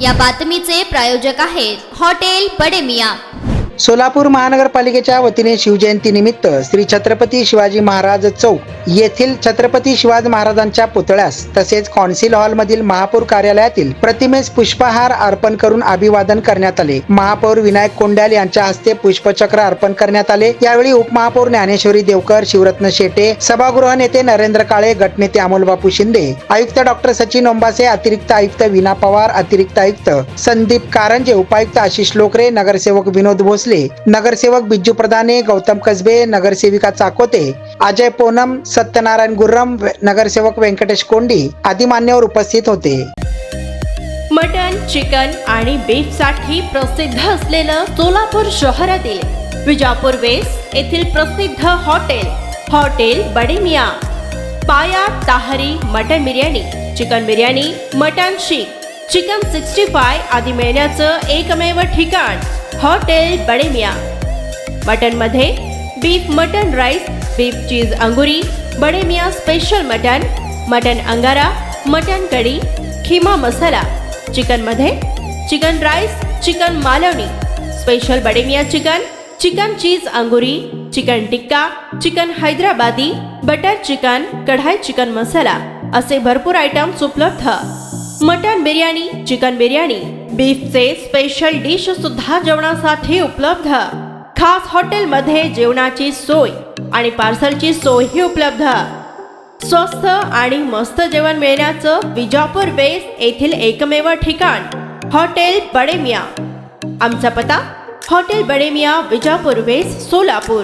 या बातमीचे प्रायोजक आहेत हॉटेल बडे मियां। सोलापूर महानगरपालिकेच्या वतीने शिवजयंती निमित्त श्री छत्रपती शिवाजी महाराज चौक येथील छत्रपती शिवाजी महाराजांच्या पुतळ्यास तसेच कौन्सिल हॉल मधील महापौर कार्यालयातील प्रतिमेस पुष्पहार अर्पण करून अभिवादन करण्यात आले। महापौर विनायक कोंडाल यांच्या हस्ते पुष्पचक्र अर्पण करण्यात आले। यावेळी उपमहापौर ज्ञानेश्वरी देवकर, शिवरत्न शेटे, सभागृह नेते नरेंद्र काळे, गटनेते अमोलबापू शिंदे, आयुक्त डॉक्टर सचिन ओंबासे, अतिरिक्त आयुक्त वीणा पवार, अतिरिक्त आयुक्त संदीप कारंजे, उपायुक्त आशिष लोकरे, नगरसेवक विनोद भोसले, नगरसेवक बिज्जू प्रधाने, गौतम कसबे, नगरसेविका चाकोते, अजय पूनम, सत्यनारायण गुर्रम, नगरसेवक व्यंकटेश कोंडी आदी मान्यवर उपस्थित होते। मटन, चिकन आणि बीफ साठी प्रसिद्ध असलेलं सोलापूर शहरातील विजापूर वेस्ट येथील प्रसिद्ध हॉटेल बडे मियां। पाया ताहरी mutton biryani, chicken biryani, mutton शीख, चिकन 65 आदी मिळण्याचं एकमेव ठिकाण हॉटेल बडे मियां। मटन मध्ये beef mutton rice, beef cheese अंगुरी, Bade Miyan special mutton, mutton अंगारा, मटन कढी, खिमा मसाला। चिकन मध्ये chicken rice, chicken Malvani, special Bade Miyan chicken, chicken cheese अंगुरी, chicken tikka, chicken Hyderabadi, butter chicken, kadai chicken masala असे भरपूर आयटम्स उपलब्ध। मटन बिर्याणी, चिकन बिर्याणी, बीफचे स्पेशल डिश सुद्धा जेवणासाठी उपलब्ध। खास हॉटेलमध्ये जेवणाची सोय आणि पार्सलची सोयही उपलब्ध। स्वस्त आणि मस्त जेवण मिळण्याचं विजापूर वेस्ट येथील एकमेव ठिकाण हॉटेल बडे मियां। आमचा पत्ता हॉटेल बडे मियां, विजापूर वेस्ट, सोलापूर।